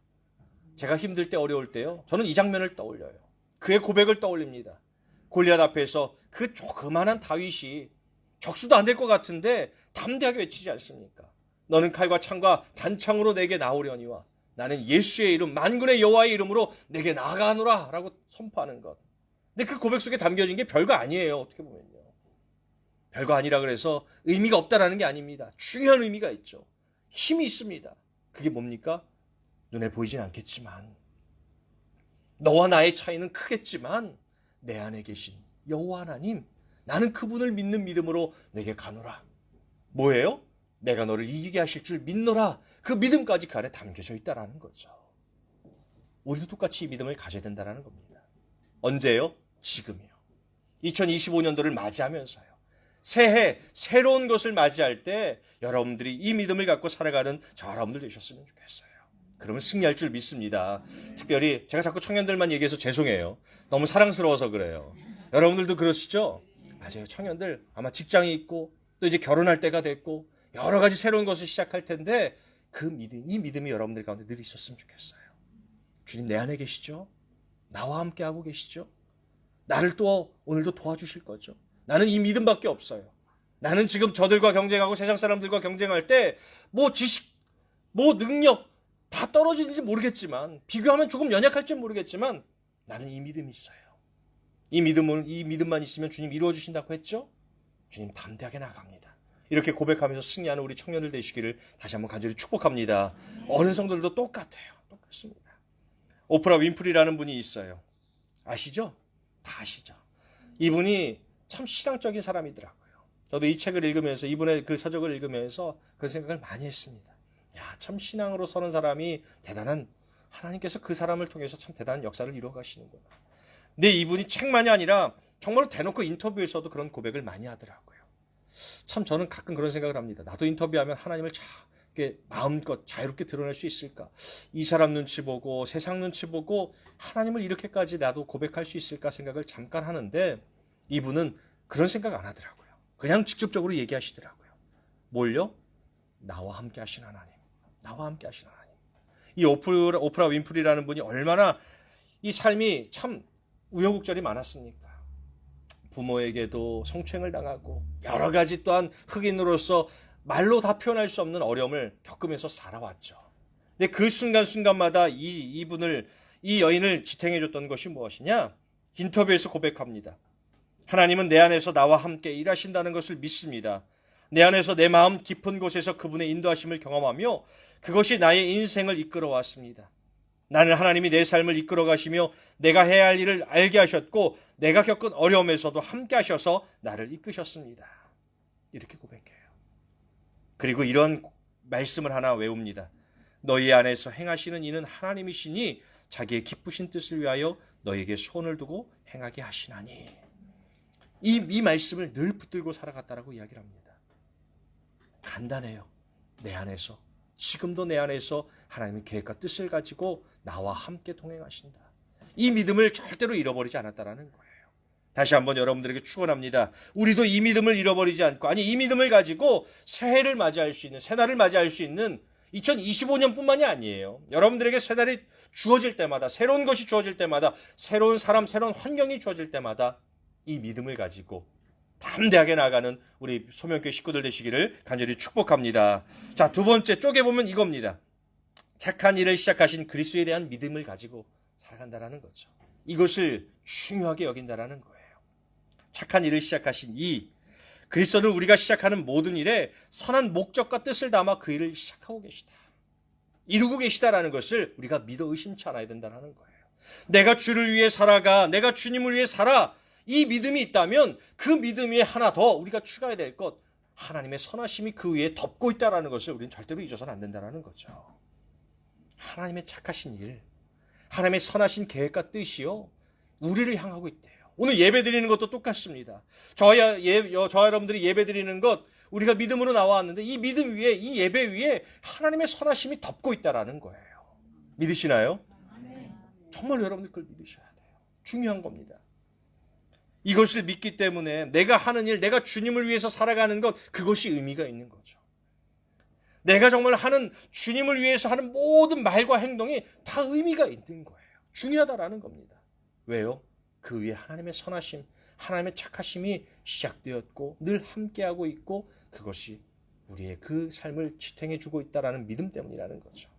제가 힘들 때, 어려울 때요, 저는 이 장면을 떠올려요. 그의 고백을 떠올립니다. 골리앗 앞에서 그 조그만한 다윗이 적수도 안 될 것 같은데 담대하게 외치지 않습니까? 너는 칼과 창과 단창으로 내게 나오려니와 나는 예수의 이름, 만군의 여호와의 이름으로 내게 나아가노라 라고 선포하는 것. 근데 그 고백 속에 담겨진 게 별거 아니에요. 어떻게 보면요, 별거 아니라 그래서 의미가 없다라는 게 아닙니다. 중요한 의미가 있죠. 힘이 있습니다. 그게 뭡니까? 눈에 보이진 않겠지만, 너와 나의 차이는 크겠지만 내 안에 계신 여호와 하나님, 나는 그분을 믿는 믿음으로 내게 가노라. 뭐예요? 내가 너를 이기게 하실 줄 믿노라. 그 믿음까지 그 안에 담겨져 있다라는 거죠. 우리도 똑같이 이 믿음을 가져야 된다는 겁니다. 언제요? 지금이요. 2025년도를 맞이하면서요. 새해, 새로운 것을 맞이할 때 여러분들이 이 믿음을 갖고 살아가는 저 여러분들 되셨으면 좋겠어요. 그러면 승리할 줄 믿습니다. 특별히 제가 자꾸 청년들만 얘기해서 죄송해요. 너무 사랑스러워서 그래요. 여러분들도 그러시죠? 맞아요. 청년들 아마 직장이 있고 또 이제 결혼할 때가 됐고 여러 가지 새로운 것을 시작할 텐데 그 믿음, 이 믿음이 여러분들 가운데 늘 있었으면 좋겠어요. 주님 내 안에 계시죠? 나와 함께 하고 계시죠? 나를 또 오늘도 도와주실 거죠? 나는 이 믿음밖에 없어요. 나는 지금 저들과 경쟁하고 세상 사람들과 경쟁할 때 뭐 지식, 뭐 능력 다 떨어지는지 모르겠지만, 비교하면 조금 연약할지 모르겠지만 나는 이 믿음이 있어요. 이 믿음만 있으면 주님 이루어 주신다고 했죠? 주님 담대하게 나갑니다. 이렇게 고백하면서 승리하는 우리 청년들 되시기를 다시 한번 간절히 축복합니다. 어른 성도들도 똑같아요. 똑같습니다. 오프라 윈프리라는 분이 있어요. 아시죠? 다 아시죠? 이분이 참 신앙적인 사람이더라고요. 저도 이 책을 읽으면서, 이분의 그 서적을 읽으면서 그 생각을 많이 했습니다. 야, 참 신앙으로 서는 사람이 대단한, 하나님께서 그 사람을 통해서 참 대단한 역사를 이루어 가시는구나. 근데 이분이 책만이 아니라 정말로 대놓고 인터뷰에서도 그런 고백을 많이 하더라고요. 참 저는 가끔 그런 생각을 합니다. 나도 인터뷰하면 하나님을 마음껏 자유롭게 드러낼 수 있을까? 이 사람 눈치 보고 세상 눈치 보고 하나님을 이렇게까지 나도 고백할 수 있을까 생각을 잠깐 하는데, 이분은 그런 생각 안 하더라고요. 그냥 직접적으로 얘기하시더라고요. 뭘요? 나와 함께 하신 하나님. 나와 함께 하신 하나님. 이 오프라 윈프리라는 분이 얼마나 이 삶이 참 우여곡절이 많았습니까? 부모에게도 성추행을 당하고 여러 가지 또한 흑인으로서 말로 다 표현할 수 없는 어려움을 겪으면서 살아왔죠. 근데 그 순간순간마다 이 여인을 지탱해 줬던 것이 무엇이냐? 인터뷰에서 고백합니다. 하나님은 내 안에서 나와 함께 일하신다는 것을 믿습니다. 내 안에서 내 마음 깊은 곳에서 그분의 인도하심을 경험하며 그것이 나의 인생을 이끌어왔습니다. 나는 하나님이 내 삶을 이끌어 가시며 내가 해야 할 일을 알게 하셨고 내가 겪은 어려움에서도 함께 하셔서 나를 이끄셨습니다. 이렇게 고백해요. 그리고 이런 말씀을 하나 외웁니다. 너희 안에서 행하시는 이는 하나님이시니 자기의 기쁘신 뜻을 위하여 너에게 손을 두고 행하게 하시나니. 이 말씀을 늘 붙들고 살아갔다라고 이야기를 합니다. 간단해요. 내 안에서, 지금도 내 안에서 하나님의 계획과 뜻을 가지고 나와 함께 동행하신다. 이 믿음을 절대로 잃어버리지 않았다라는 거예요. 다시 한번 여러분들에게 축원합니다. 우리도 이 믿음을 잃어버리지 않고, 아니 이 믿음을 가지고 새해를 맞이할 수 있는, 새날을 맞이할 수 있는 2025년뿐만이 아니에요. 여러분들에게 새날이 주어질 때마다, 새로운 것이 주어질 때마다, 새로운 사람, 새로운 환경이 주어질 때마다 이 믿음을 가지고 담대하게 나가는 우리 소명교회 식구들 되시기를 간절히 축복합니다. 자, 두 번째 쪼개보면 이겁니다. 착한 일을 시작하신 그리스도에 대한 믿음을 가지고 살아간다라는 거죠. 이것을 중요하게 여긴다라는 거예요. 착한 일을 시작하신 이 그리스도는 우리가 시작하는 모든 일에 선한 목적과 뜻을 담아 그 일을 시작하고 계시다. 이루고 계시다라는 것을 우리가 믿어 의심치 않아야 된다는 거예요. 내가 주를 위해 살아가, 내가 주님을 위해 살아, 이 믿음이 있다면 그 믿음 위에 하나 더 우리가 추가해야 될 것, 하나님의 선하심이 그 위에 덮고 있다는 것을 우리는 절대로 잊어서는 안 된다는 거죠. 하나님의 착하신 일, 하나님의 선하신 계획과 뜻이요, 우리를 향하고 있대요. 오늘 예배 드리는 것도 똑같습니다. 저와 여러분들이 예배 드리는 것, 우리가 믿음으로 나왔는데 이 믿음 위에, 이 예배 위에 하나님의 선하심이 덮고 있다는 거예요. 믿으시나요? 정말 여러분들 그걸 믿으셔야 돼요. 중요한 겁니다. 이것을 믿기 때문에 내가 하는 일, 내가 주님을 위해서 살아가는 것, 그것이 의미가 있는 거죠. 내가 정말 하는, 주님을 위해서 하는 모든 말과 행동이 다 의미가 있는 거예요. 중요하다라는 겁니다. 왜요? 그 위에 하나님의 선하심, 하나님의 착하심이 시작되었고 늘 함께하고 있고 그것이 우리의 그 삶을 지탱해주고 있다는 믿음 때문이라는 거죠.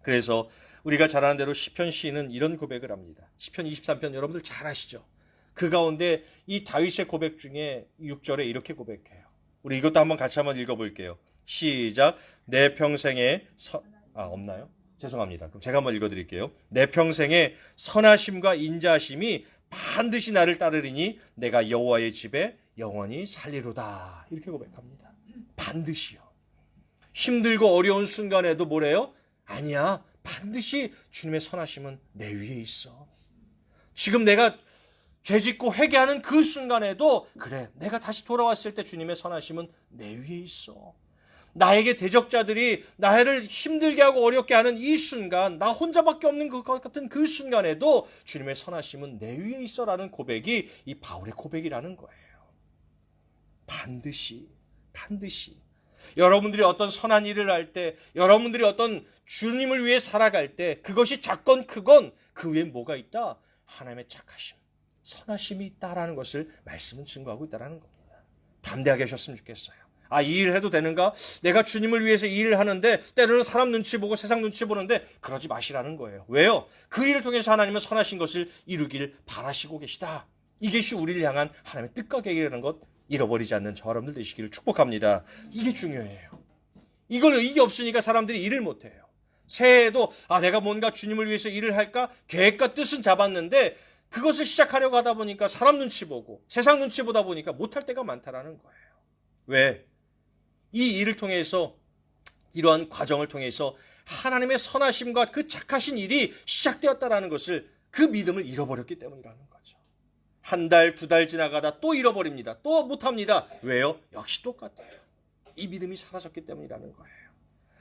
그래서 우리가 잘 아는 대로 시편 시인은 이런 고백을 합니다. 시편 23편 여러분들 잘 아시죠? 그 가운데 이 다윗의 고백 중에 6절에 이렇게 고백해요. 우리 이것도 한번 같이 한번 읽어볼게요. 시작. 내 평생에 없나요? 죄송합니다. 그럼 제가 한번 읽어드릴게요. 내 평생에 선하심과 인자하심이 반드시 나를 따르리니 내가 여호와의 집에 영원히 살리로다. 이렇게 고백합니다. 반드시요. 힘들고 어려운 순간에도 뭐래요? 아니야. 반드시 주님의 선하심은 내 위에 있어. 지금 내가 죄짓고 회개하는 그 순간에도 그래, 내가 다시 돌아왔을 때 주님의 선하심은 내 위에 있어. 나에게 대적자들이 나를 힘들게 하고 어렵게 하는 이 순간, 나 혼자밖에 없는 것 같은 그 순간에도 주님의 선하심은 내 위에 있어라는 고백이 이 바울의 고백이라는 거예요. 반드시. 여러분들이 어떤 선한 일을 할 때, 여러분들이 어떤 주님을 위해 살아갈 때, 그것이 작건 크건 그 위에 뭐가 있다? 하나님의 착하심, 선하심이 있다라는 것을 말씀은 증거하고 있다는 겁니다. 담대하게 하셨으면 좋겠어요. 이 일을 해도 되는가? 내가 주님을 위해서 이 일을 하는데 때로는 사람 눈치 보고 세상 눈치 보는데 그러지 마시라는 거예요. 왜요? 그 일을 통해서 하나님은 선하신 것을 이루길 바라시고 계시다. 이것이 우리를 향한 하나님의 뜻과 계획이라는 것 잃어버리지 않는 저 여러분들 되시기를 축복합니다. 이게 중요해요. 이게 없으니까 사람들이 일을 못해요. 새해에도 내가 뭔가 주님을 위해서 일을 할까? 계획과 뜻은 잡았는데 그것을 시작하려고 하다 보니까 사람 눈치 보고 세상 눈치 보다 보니까 못할 때가 많다라는 거예요. 왜? 이 일을 통해서, 이러한 과정을 통해서 하나님의 선하심과 그 착하신 일이 시작되었다라는 것을, 그 믿음을 잃어버렸기 때문이라는 거죠. 한 달, 두 달 지나가다 또 잃어버립니다. 또 못합니다. 왜요? 역시 똑같아요. 이 믿음이 사라졌기 때문이라는 거예요.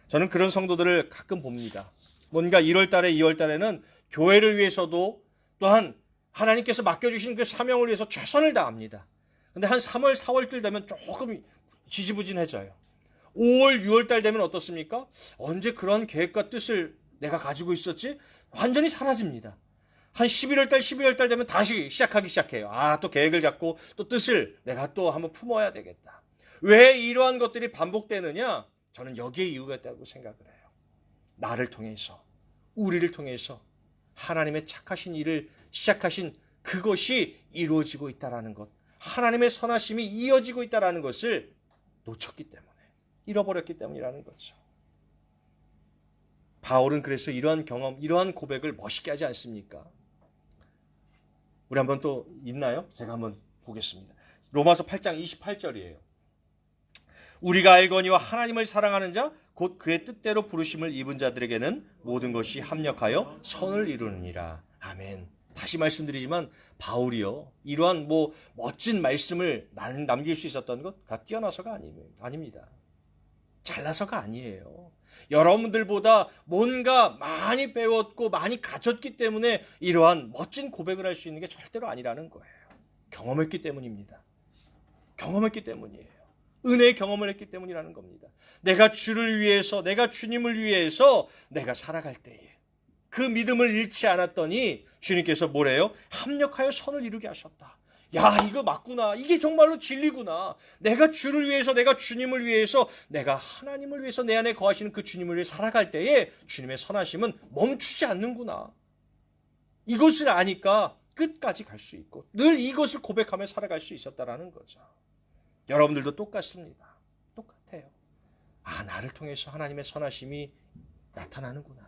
저는 그런 성도들을 가끔 봅니다. 뭔가 1월 달에, 2월 달에는 교회를 위해서도 또한 하나님께서 맡겨주신 그 사명을 위해서 최선을 다합니다. 근데 한 3월, 4월쯤 되면 조금 지지부진해져요. 5월, 6월 달 되면 어떻습니까? 언제 그런 계획과 뜻을 내가 가지고 있었지? 완전히 사라집니다. 한 11월 달, 12월 달 되면 다시 시작해요. 또 계획을 잡고 또 뜻을 내가 또 한번 품어야 되겠다. 왜 이러한 것들이 반복되느냐? 저는 여기에 이유가 있다고 생각을 해요. 나를 통해서, 우리를 통해서 하나님의 착하신 일을 시작하신 그것이 이루어지고 있다는 것, 하나님의 선하심이 이어지고 있다는 것을 놓쳤기 때문에, 잃어버렸기 때문이라는 거죠. 바울은 그래서 이러한 경험, 이러한 고백을 멋있게 하지 않습니까? 우리 한번 또 있나요? 제가 한번 보겠습니다. 로마서 8장 28절이에요. 우리가 알거니와 하나님을 사랑하는 자 곧 그의 뜻대로 부르심을 입은 자들에게는 모든 것이 합력하여 선을 이루느니라. 아멘. 다시 말씀드리지만 바울이요, 이러한 멋진 말씀을 남길 수 있었던 것 뛰어나서가 아닙니다. 잘나서가 아니에요. 여러분들보다 뭔가 많이 배웠고 많이 갖췄기 때문에 이러한 멋진 고백을 할 수 있는 게 절대로 아니라는 거예요. 경험했기 때문입니다. 경험했기 때문이에요. 은혜의 경험을 했기 때문이라는 겁니다. 내가 주를 위해서, 내가 주님을 위해서 내가 살아갈 때에 그 믿음을 잃지 않았더니 주님께서 뭐래요? 합력하여 선을 이루게 하셨다. 야, 이거 맞구나. 이게 정말로 진리구나. 내가 주를 위해서, 내가 주님을 위해서, 내가 하나님을 위해서 내 안에 거하시는 그 주님을 위해 살아갈 때에 주님의 선하심은 멈추지 않는구나. 이것을 아니까 끝까지 갈 수 있고 늘 이것을 고백하며 살아갈 수 있었다라는 거죠. 여러분들도 똑같습니다. 똑같아요. 아, 나를 통해서 하나님의 선하심이 나타나는구나.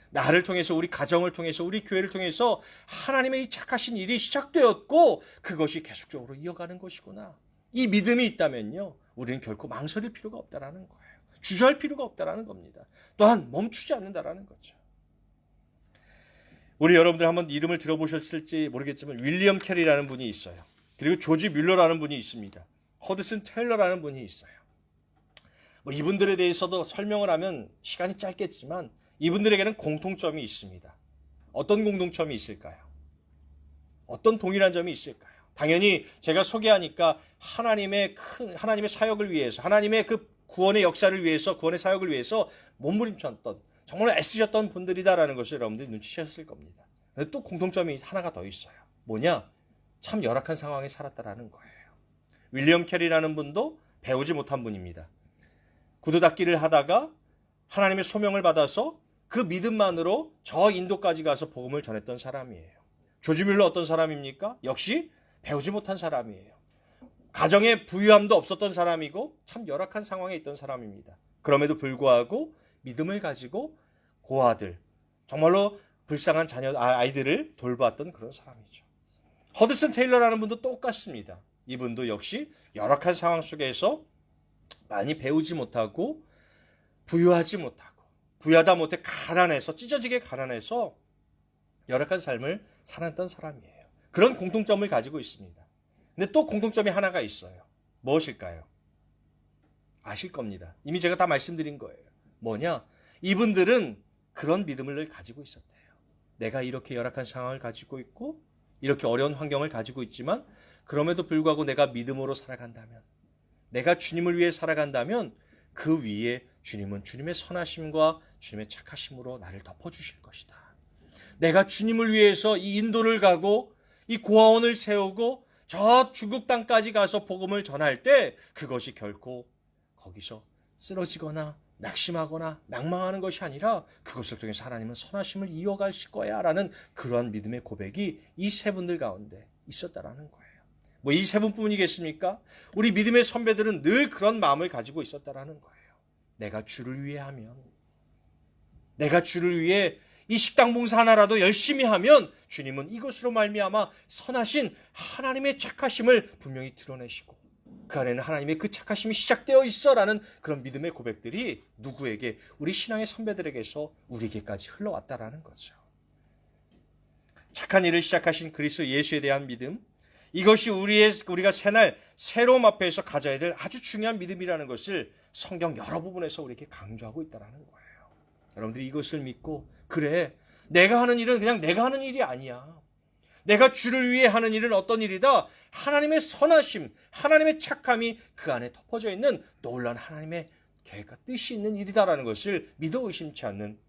나를 통해서, 우리 가정을 통해서, 우리 교회를 통해서 하나님의 이 착하신 일이 시작되었고 그것이 계속적으로 이어가는 것이구나. 이 믿음이 있다면요, 우리는 결코 망설일 필요가 없다라는 거예요. 주저할 필요가 없다라는 겁니다. 또한 멈추지 않는다라는 거죠. 우리 여러분들 한번 이름을 들어보셨을지 모르겠지만 윌리엄 캐리라는 분이 있어요. 그리고 조지 뮬러라는 분이 있습니다. 허드슨 테일러라는 분이 있어요. 이분들에 대해서도 설명을 하면 시간이 짧겠지만 이분들에게는 공통점이 있습니다. 어떤 공통점이 있을까요? 어떤 동일한 점이 있을까요? 당연히 제가 소개하니까 하나님의 사역을 위해서, 하나님의 그 구원의 역사를 위해서, 구원의 사역을 위해서 몸부림쳤던, 정말 애쓰셨던 분들이다라는 것을 여러분들이 눈치채셨을 겁니다. 근데 또 공통점이 하나가 더 있어요. 뭐냐? 참 열악한 상황에 살았다라는 거예요. 윌리엄 캐리라는 분도 배우지 못한 분입니다. 구두 닦기를 하다가 하나님의 소명을 받아서 그 믿음만으로 저 인도까지 가서 복음을 전했던 사람이에요. 조지 뮬러 어떤 사람입니까? 역시 배우지 못한 사람이에요. 가정에 부유함도 없었던 사람이고 참 열악한 상황에 있던 사람입니다. 그럼에도 불구하고 믿음을 가지고 고아들, 정말로 불쌍한 아이들을 돌보았던 그런 사람이죠. 허드슨 테일러라는 분도 똑같습니다. 이분도 역시 열악한 상황 속에서 많이 배우지 못하고 부유하지 못하고 부유하다 못해 가난해서, 찢어지게 가난해서 열악한 삶을 살았던 사람이에요. 그런 공통점을 가지고 있습니다. 근데 또 공통점이 하나가 있어요. 무엇일까요? 아실 겁니다. 이미 제가 다 말씀드린 거예요. 뭐냐? 이분들은 그런 믿음을 가지고 있었대요. 내가 이렇게 열악한 상황을 가지고 있고 이렇게 어려운 환경을 가지고 있지만 그럼에도 불구하고 내가 믿음으로 살아간다면, 내가 주님을 위해 살아간다면 그 위에 주님은 주님의 선하심과 주님의 착하심으로 나를 덮어주실 것이다. 내가 주님을 위해서 이 인도를 가고 이 고아원을 세우고 저 중국 땅까지 가서 복음을 전할 때 그것이 결코 거기서 쓰러지거나 낙심하거나 낭망하는 것이 아니라 그것을 통해서 하나님은 선하심을 이어가실 거야 라는 그러한 믿음의 고백이 이 세 분들 가운데 있었다라는 거예요. 이 세 분뿐이겠습니까? 우리 믿음의 선배들은 늘 그런 마음을 가지고 있었다라는 거예요. 내가 주를 위해 하면, 내가 주를 위해 이 식당 봉사 하나라도 열심히 하면 주님은 이것으로 말미암아 선하신 하나님의 착하심을 분명히 드러내시고 그 안에는 하나님의 그 착하심이 시작되어 있어라는 그런 믿음의 고백들이 누구에게? 우리 신앙의 선배들에게서 우리에게까지 흘러왔다라는 거죠. 착한 일을 시작하신 그리스도 예수에 대한 믿음, 이것이 우리가 새날 새로움 앞에서 가져야 될 아주 중요한 믿음이라는 것을 성경 여러 부분에서 우리에게 강조하고 있다는 거예요. 여러분들이 이것을 믿고, 그래, 내가 하는 일은 그냥 내가 하는 일이 아니야. 내가 주를 위해 하는 일은 어떤 일이다? 하나님의 선하심, 하나님의 착함이 그 안에 덮어져 있는 놀라운 하나님의 계획과 뜻이 있는 일이다라는 것을 믿어 의심치 않는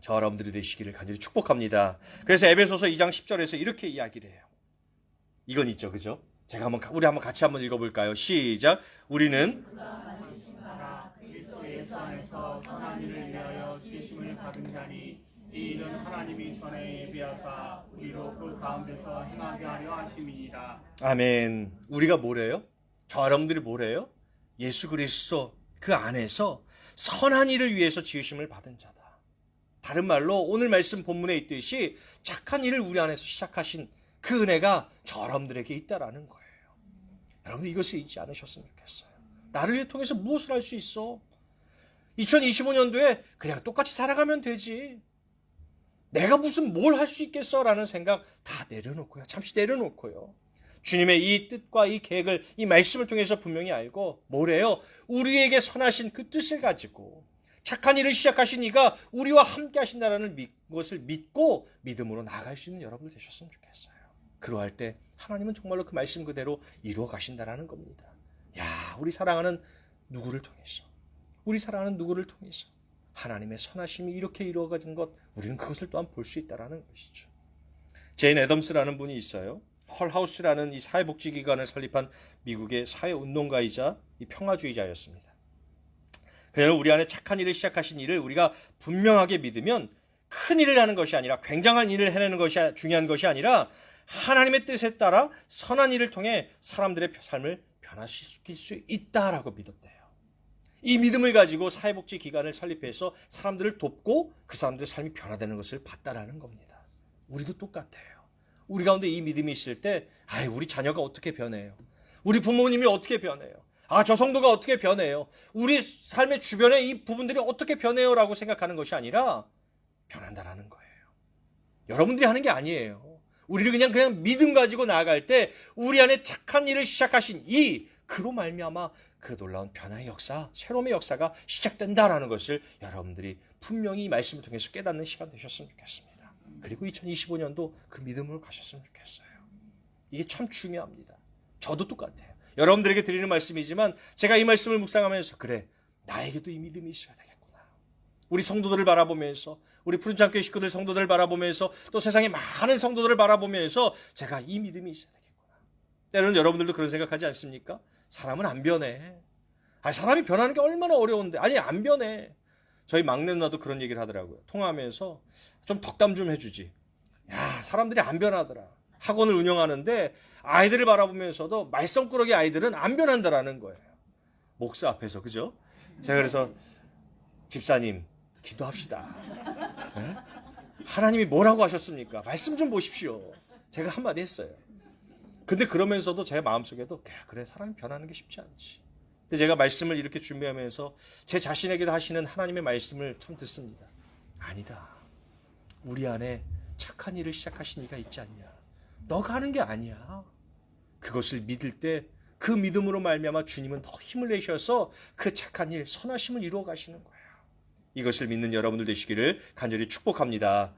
저 여러분들이 되시기를 간절히 축복합니다. 그래서 에베소서 2장 10절에서 이렇게 이야기를 해요. 이건 있죠, 그죠? 우리 한번 같이 한번 읽어볼까요? 시작. 우리는 그리스도 예수 안에서 선한 일을 위하여 지으심을 받은 자니 이 일은 하나님이 전에 예비하사 우리로 그 가운데서 행하게 하려 하심이니라. 아멘. 우리가 뭐래요? 저 여러분들이 뭐래요? 예수 그리스도 그 안에서 선한 일을 위해서 지으심을 받은 자다. 다른 말로 오늘 말씀 본문에 있듯이 착한 일을 우리 안에서 시작하신 그 은혜가 저 여러분들에게 있다라는 거예요. 여러분들 이것을 잊지 않으셨으면 좋겠어요. 나를 통해서 무엇을 할 수 있어? 2025년도에 그냥 똑같이 살아가면 되지. 내가 무슨 뭘 할 수 있겠어? 라는 생각 다 내려놓고요. 잠시 내려놓고요. 주님의 이 뜻과 이 계획을, 이 말씀을 통해서 분명히 알고 뭐래요? 우리에게 선하신 그 뜻을 가지고 착한 일을 시작하신 이가 우리와 함께 하신다라는 것을 믿고 믿음으로 나아갈 수 있는 여러분들 되셨으면 좋겠어요. 그러할 때 하나님은 정말로 그 말씀 그대로 이루어 가신다라는 겁니다. 야, 우리 사랑하는 누구를 통해서, 우리 사랑하는 누구를 통해서 하나님의 선하심이 이렇게 이루어진 것, 우리는 그것을 또한 볼 수 있다라는 것이죠. 제인 애덤스라는 분이 있어요. 헐하우스라는 이 사회복지기관을 설립한 미국의 사회운동가이자 이 평화주의자였습니다. 그녀는 우리 안에 착한 일을 시작하신 일을 우리가 분명하게 믿으면 큰 일을 하는 것이 아니라, 굉장한 일을 해내는 것이 중요한 것이 아니라 하나님의 뜻에 따라 선한 일을 통해 사람들의 삶을 변화시킬 수 있다라고 믿었대요. 이 믿음을 가지고 사회복지기관을 설립해서 사람들을 돕고 그 사람들의 삶이 변화되는 것을 봤다라는 겁니다. 우리도 똑같아요. 우리 가운데 이 믿음이 있을 때, 우리 자녀가 어떻게 변해요? 우리 부모님이 어떻게 변해요? 저 성도가 어떻게 변해요? 우리 삶의 주변에 이 부분들이 어떻게 변해요? 라고 생각하는 것이 아니라 변한다라는 거예요. 여러분들이 하는 게 아니에요. 우리를 그냥 믿음 가지고 나아갈 때 우리 안에 착한 일을 시작하신 그로 말미암아 그 놀라운 변화의 역사, 새로움의 역사가 시작된다라는 것을 여러분들이 분명히 이 말씀을 통해서 깨닫는 시간 되셨으면 좋겠습니다. 그리고 2025년도 그 믿음으로 가셨으면 좋겠어요. 이게 참 중요합니다. 저도 똑같아요. 여러분들에게 드리는 말씀이지만 제가 이 말씀을 묵상하면서, 그래, 나에게도 이 믿음이 있어야 되겠구나. 우리 성도들을 바라보면서, 우리 푸른창교회 식구들 성도들을 바라보면서, 또 세상의 많은 성도들을 바라보면서 제가 이 믿음이 있어야 되겠구나. 때로는 여러분들도 그런 생각하지 않습니까? 사람은 안 변해. 사람이 변하는 게 얼마나 어려운데. 안 변해. 저희 막내 누나도 그런 얘기를 하더라고요. 통화하면서 좀 덕담 좀 해주지. 사람들이 안 변하더라. 학원을 운영하는데 아이들을 바라보면서도 말썽꾸러기 아이들은 안 변한다라는 거예요. 목사 앞에서, 그죠? 제가 그래서 집사님 기도합시다. 네? 하나님이 뭐라고 하셨습니까? 말씀 좀 보십시오. 제가 한마디 했어요. 근데 그러면서도 제 마음속에도, 그래, 사람이 변하는 게 쉽지 않지. 근데 제가 말씀을 이렇게 준비하면서 제 자신에게도 하시는 하나님의 말씀을 참 듣습니다. 아니다. 우리 안에 착한 일을 시작하신 이가 있지 않냐. 너가 하는 게 아니야. 그것을 믿을 때 그 믿음으로 말미암아 주님은 더 힘을 내셔서 그 착한 일, 선하심을 이루어 가시는 거예요. 이것을 믿는 여러분들 되시기를 간절히 축복합니다.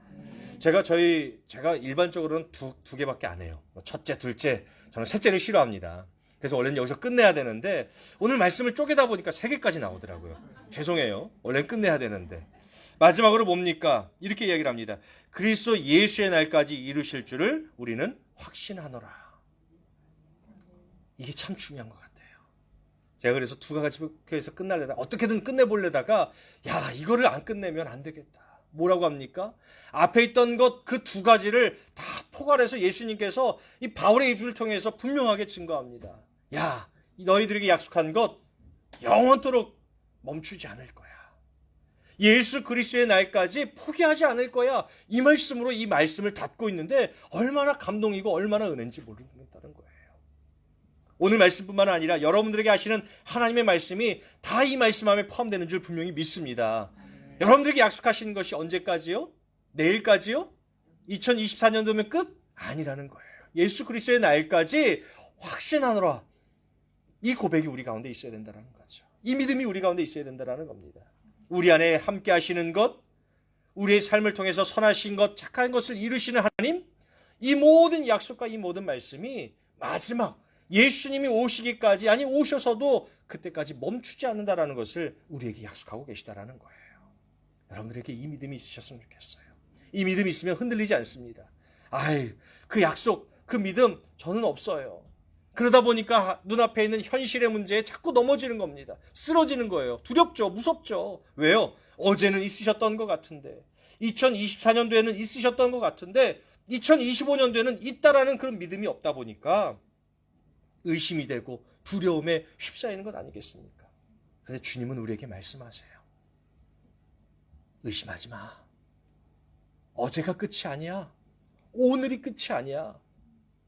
제가 일반적으로는 두 개밖에 안 해요. 첫째, 둘째, 저는 셋째를 싫어합니다. 그래서 원래는 여기서 끝내야 되는데 오늘 말씀을 쪼개다 보니까 3개까지 나오더라고요. 죄송해요. 원래는 끝내야 되는데. 마지막으로 뭡니까? 이렇게 이야기를 합니다. 그리스도 예수의 날까지 이루실 줄을 우리는 확신하노라. 이게 참 중요한 것 같아요. 제가 그래서 두 가지에서 끝날래다가 어떻게든 끝내보려다가 이거를 안 끝내면 안 되겠다. 뭐라고 합니까? 앞에 있던 것 그 2가지를 다 포괄해서 예수님께서 이 바울의 입술을 통해서 분명하게 증거합니다. 너희들에게 약속한 것 영원토록 멈추지 않을 거야. 예수 그리스도의 날까지 포기하지 않을 거야. 이 말씀으로 이 말씀을 닫고 있는데 얼마나 감동이고 얼마나 은혜인지 모르겠다는 거예요. 오늘 말씀뿐만 아니라 여러분들에게 하시는 하나님의 말씀이 다 이 말씀 안에 포함되는 줄 분명히 믿습니다. 여러분들에게 약속하시는 것이 언제까지요? 내일까지요? 2024년도면 끝? 아니라는 거예요. 예수 그리스도의 날까지 확신하노라. 이 고백이 우리 가운데 있어야 된다는 거죠. 이 믿음이 우리 가운데 있어야 된다는 겁니다. 우리 안에 함께 하시는 것, 우리의 삶을 통해서 선하신 것, 착한 것을 이루시는 하나님, 이 모든 약속과 이 모든 말씀이 마지막 예수님이 오시기까지, 오셔서도 그때까지 멈추지 않는다라는 것을 우리에게 약속하고 계시다라는 거예요. 여러분들에게 이 믿음이 있으셨으면 좋겠어요. 이 믿음이 있으면 흔들리지 않습니다. 그 약속, 그 믿음 저는 없어요. 그러다 보니까 눈앞에 있는 현실의 문제에 자꾸 넘어지는 겁니다. 쓰러지는 거예요. 두렵죠. 무섭죠. 왜요? 어제는 있으셨던 것 같은데, 2024년도에는 있으셨던 것 같은데 2025년도에는 있다라는 그런 믿음이 없다 보니까 의심이 되고 두려움에 휩싸이는 것 아니겠습니까? 그런데 주님은 우리에게 말씀하세요. 의심하지 마. 어제가 끝이 아니야. 오늘이 끝이 아니야.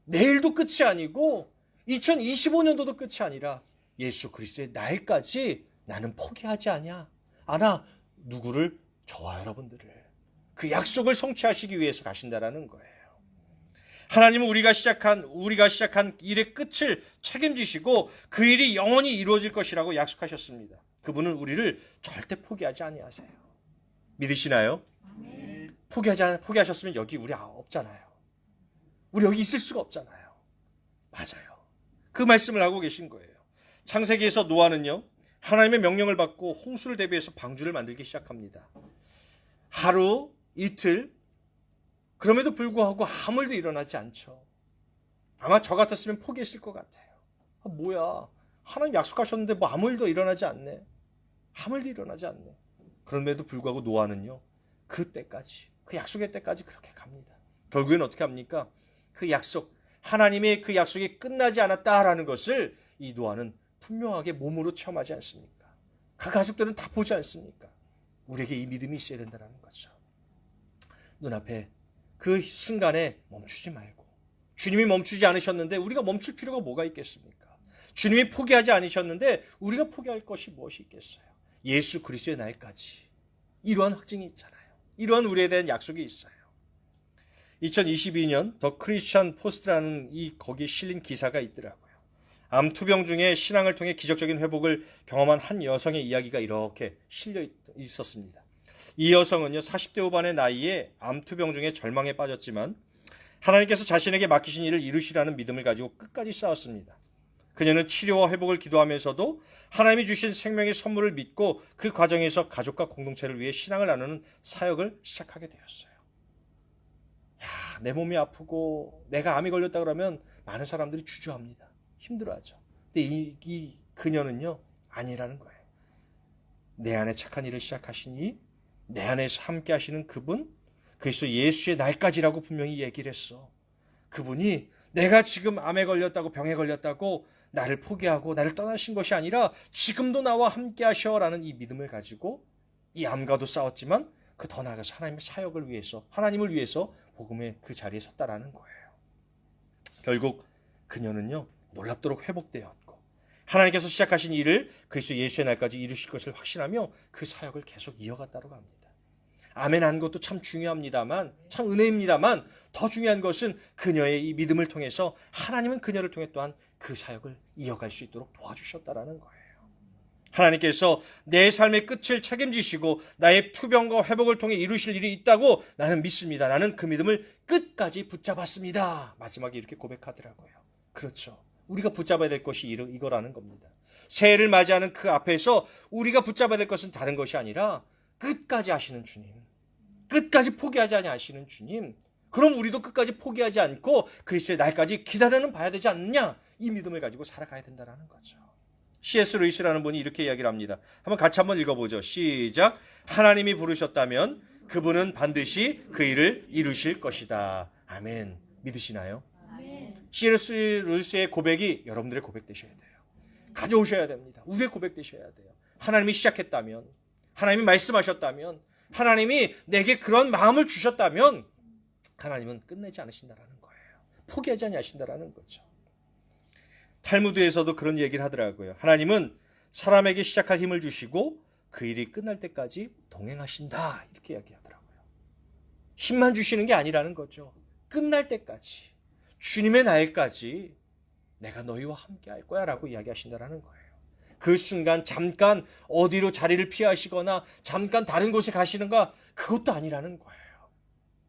내일도 끝이 아니고 2025년도도 끝이 아니라 예수 그리스도의 날까지 나는 포기하지 않아. 누구를? 저와 여러분들을. 그 약속을 성취하시기 위해서 가신다라는 거예요. 하나님은 우리가 시작한 일의 끝을 책임지시고 그 일이 영원히 이루어질 것이라고 약속하셨습니다. 그분은 우리를 절대 포기하지 아니하세요. 믿으시나요? 네. 포기하셨으면 여기 우리 없잖아요. 우리 여기 있을 수가 없잖아요. 맞아요. 그 말씀을 하고 계신 거예요. 창세기에서 노아는요, 하나님의 명령을 받고 홍수를 대비해서 방주를 만들기 시작합니다. 하루, 이틀, 그럼에도 불구하고 아무 일도 일어나지 않죠. 아마 저 같았으면 포기했을 것 같아요. 뭐야, 하나님 약속하셨는데 뭐 아무 일도 일어나지 않네. 아무 일도 일어나지 않네. 그럼에도 불구하고 노아는요, 그 때까지, 그 약속의 때까지 그렇게 갑니다. 결국엔 어떻게 합니까? 그 약속, 하나님의 그 약속이 끝나지 않았다라는 것을 이 노아는 분명하게 몸으로 체험하지 않습니까? 그 가족들은 다 보지 않습니까? 우리에게 이 믿음이 있어야 된다는 거죠. 눈앞에 그 순간에 멈추지 말고, 주님이 멈추지 않으셨는데 우리가 멈출 필요가 뭐가 있겠습니까? 주님이 포기하지 않으셨는데 우리가 포기할 것이 무엇이 있겠어요? 예수 그리스도의 날까지. 이러한 확증이 있잖아요. 이러한 우리에 대한 약속이 있어요. 2022년 더 크리스천 포스트라는 거기에 실린 기사가 있더라고요. 암 투병 중에 신앙을 통해 기적적인 회복을 경험한 한 여성의 이야기가 이렇게 실려 있었습니다. 이 여성은요, 40대 후반의 나이에 암 투병 중에 절망에 빠졌지만 하나님께서 자신에게 맡기신 일을 이루시라는 믿음을 가지고 끝까지 싸웠습니다. 그녀는 치료와 회복을 기도하면서도 하나님이 주신 생명의 선물을 믿고 그 과정에서 가족과 공동체를 위해 신앙을 나누는 사역을 시작하게 되었어요. 내 몸이 아프고 내가 암이 걸렸다 그러면 많은 사람들이 주저합니다. 힘들어하죠. 근데 이 그녀는요, 아니라는 거예요. 내 안에 착한 일을 시작하시니 내 안에서 함께 하시는 그분, 그리스도 예수의 날까지라고 분명히 얘기를 했어. 그분이 내가 지금 암에 걸렸다고, 병에 걸렸다고 나를 포기하고 나를 떠나신 것이 아니라 지금도 나와 함께 하셔라는 이 믿음을 가지고 이 암과도 싸웠지만 그 더 나아가서 하나님의 사역을 위해서, 하나님을 위해서 복음의 그 자리에 섰다라는 거예요. 결국 그녀는요, 놀랍도록 회복되었고 하나님께서 시작하신 일을 그리스도 예수의 날까지 이루실 것을 확신하며 그 사역을 계속 이어갔다고 합니다. 아멘 한 것도 참 중요합니다만, 참 은혜입니다만, 더 중요한 것은 그녀의 이 믿음을 통해서 하나님은 그녀를 통해 또한 그 사역을 이어갈 수 있도록 도와주셨다라는 거예요. 하나님께서 내 삶의 끝을 책임지시고 나의 투병과 회복을 통해 이루실 일이 있다고 나는 믿습니다. 나는 그 믿음을 끝까지 붙잡았습니다. 마지막에 이렇게 고백하더라고요. 그렇죠. 우리가 붙잡아야 될 것이 이거라는 겁니다. 새해를 맞이하는 그 앞에서 우리가 붙잡아야 될 것은 다른 것이 아니라 끝까지 하시는 주님, 끝까지 포기하지 아니하시는 주님, 그럼 우리도 끝까지 포기하지 않고 그리스도의 날까지 기다려는 봐야 되지 않느냐, 이 믿음을 가지고 살아가야 된다는 거죠. C.S. 루이스라는 분이 이렇게 이야기를 합니다. 한번 같이 한번 읽어보죠. 시작. 하나님이 부르셨다면 그분은 반드시 그 일을 이루실 것이다. 아멘. 믿으시나요? 아멘. C.S. 루이스의 고백이 여러분들의 고백 되셔야 돼요. 가져오셔야 됩니다. 우리의 고백 되셔야 돼요. 하나님이 시작했다면, 하나님이 말씀하셨다면, 하나님이 내게 그런 마음을 주셨다면 하나님은 끝내지 않으신다는 거예요. 포기하지 않으신다는 거죠. 탈무드에서도 그런 얘기를 하더라고요. 하나님은 사람에게 시작할 힘을 주시고 그 일이 끝날 때까지 동행하신다, 이렇게 이야기하더라고요. 힘만 주시는 게 아니라는 거죠. 끝날 때까지, 주님의 날까지 내가 너희와 함께 할 거야 라고 이야기하신다는 거예요. 그 순간 잠깐 어디로 자리를 피하시거나 잠깐 다른 곳에 가시는가, 그것도 아니라는 거예요.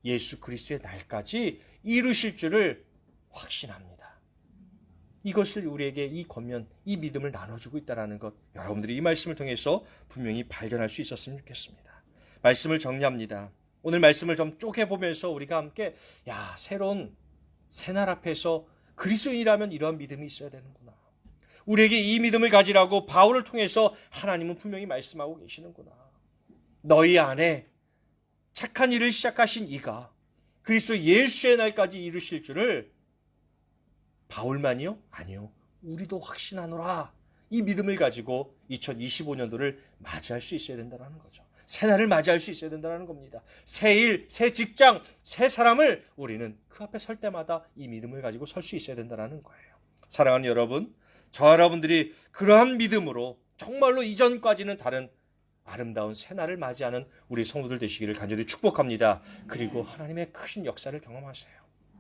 예수 그리스도의 날까지 이루실 줄을 확신합니다. 이것을 우리에게 이 권면, 이 믿음을 나눠주고 있다는 것, 여러분들이 이 말씀을 통해서 분명히 발견할 수 있었으면 좋겠습니다. 말씀을 정리합니다. 오늘 말씀을 좀 쪼개보면서 우리가 함께 새로운 새날 앞에서 그리스도인이라면 이러한 믿음이 있어야 되는구나, 우리에게 이 믿음을 가지라고 바울을 통해서 하나님은 분명히 말씀하고 계시는구나. 너희 안에 착한 일을 시작하신 이가 그리스도 예수의 날까지 이루실 줄을 바울만이요? 아니요. 우리도 확신하노라. 이 믿음을 가지고 2025년도를 맞이할 수 있어야 된다는 거죠. 새날을 맞이할 수 있어야 된다는 겁니다. 새 일, 새 직장, 새 사람을 우리는 그 앞에 설 때마다 이 믿음을 가지고 설 수 있어야 된다는 거예요. 사랑하는 여러분, 저 여러분들이 그러한 믿음으로 정말로 이전까지는 다른 아름다운 새날을 맞이하는 우리 성도들 되시기를 간절히 축복합니다. 그리고 하나님의 크신 역사를 경험하세요.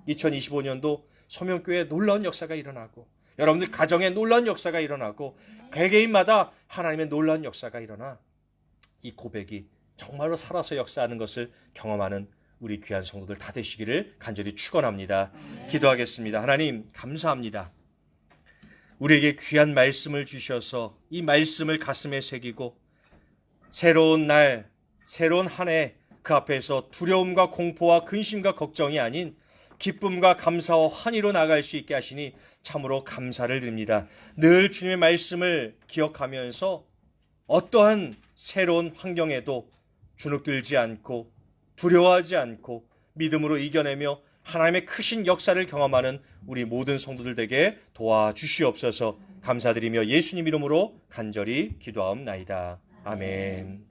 2025년도 소명교회에 놀라운 역사가 일어나고, 여러분들 가정에 놀라운 역사가 일어나고, 개개인마다 하나님의 놀라운 역사가 일어나 이 고백이 정말로 살아서 역사하는 것을 경험하는 우리 귀한 성도들 다 되시기를 간절히 축원합니다. 기도하겠습니다. 하나님 감사합니다. 우리에게 귀한 말씀을 주셔서 이 말씀을 가슴에 새기고 새로운 날, 새로운 한 해 그 앞에서 두려움과 공포와 근심과 걱정이 아닌 기쁨과 감사와 환희로 나갈 수 있게 하시니 참으로 감사를 드립니다. 늘 주님의 말씀을 기억하면서 어떠한 새로운 환경에도 주눅들지 않고 두려워하지 않고 믿음으로 이겨내며 하나님의 크신 역사를 경험하는 우리 모든 성도들 되게 도와주시옵소서. 감사드리며 예수님 이름으로 간절히 기도하옵나이다. 아멘.